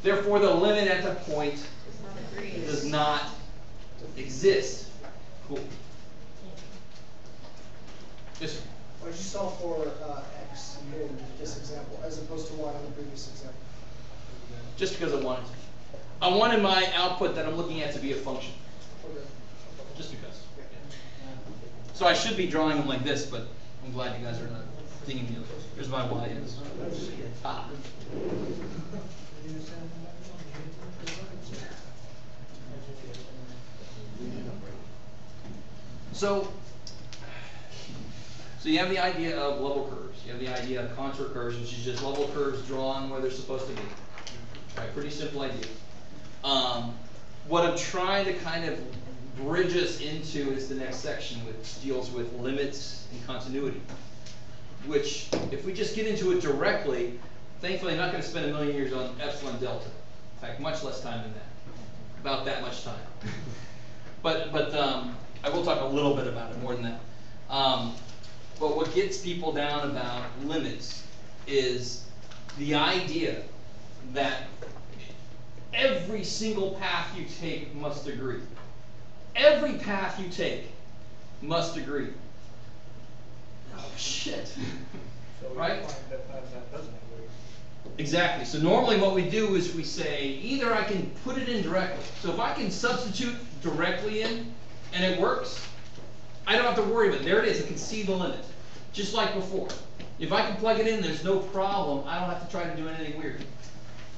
Speaker 2: Therefore, the limit at that point does not exist. Cool. Yes, sir.
Speaker 6: What did you solve for x in this example, as opposed to y in the previous example?
Speaker 2: Just because I wanted my output that I'm looking at to be a function.
Speaker 6: Okay.
Speaker 2: Just because. So I should be drawing them like this, but I'm glad you guys are not thinking the other. Here's my y is. Ah. So you have the idea of level curves. You have the idea of contour curves, which is just level curves drawn where they're supposed to be. Right, pretty simple idea. What I'm trying to kind of bridge us into is the next section, which deals with limits and continuity. Which, if we just get into it directly, thankfully I'm not going to spend a million years on epsilon delta. In fact, much less time than that. About that much time. But I will talk a little bit about it, more than that. But what gets people down about limits is the idea that every single path you take must agree. Every path you take must agree. Oh, shit.
Speaker 10: So we
Speaker 2: Right?
Speaker 10: find that doesn't agree.
Speaker 2: Exactly. So normally what we do is we say, either I can put it in directly. So if I can substitute directly in, and it works, I don't have to worry about it. There it is. I can see the limit. Just like before. If I can plug it in, there's no problem. I don't have to try to do anything weird.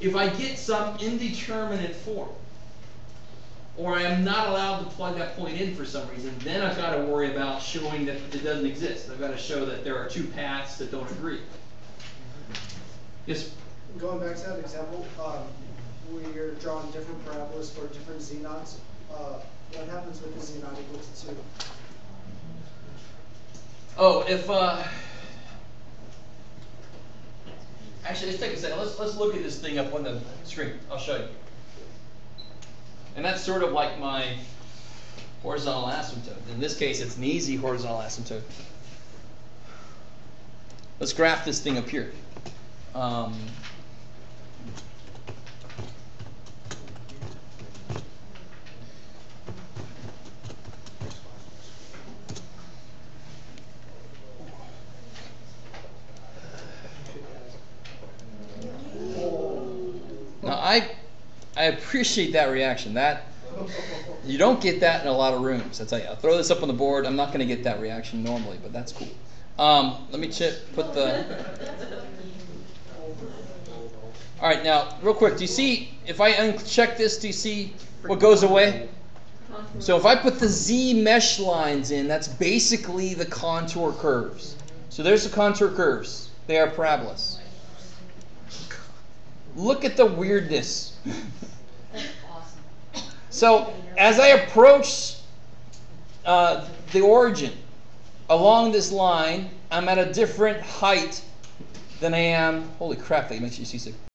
Speaker 2: If I get some indeterminate form, or I am not allowed to plug that point in for some reason, then I've got to worry about showing that it doesn't exist. I've got to show that there are two paths that don't agree. Yes?
Speaker 6: Going back to that example, we're drawing different parabolas for different z naughts. What happens with the z naught equal to 2?
Speaker 2: Oh, if actually, let's take a second. Let's look at this thing up on the screen. I'll show you. And that's sort of like my horizontal asymptote. In this case, it's an easy horizontal asymptote. Let's graph this thing up here. Now, I appreciate that reaction. That you don't get that in a lot of rooms. I tell you, I'll throw this up on the board. I'm not going to get that reaction normally, but that's cool. Let me put the. All right, now real quick. Do you see? If I uncheck this, do you see what goes away? So if I put the Z mesh lines in, that's basically the contour curves. So there's the contour curves. They are parabolas. Look at the weirdness.
Speaker 5: That's awesome.
Speaker 2: So as I approach the origin along this line, I'm at a different height than I am. Holy crap, that makes you seasick.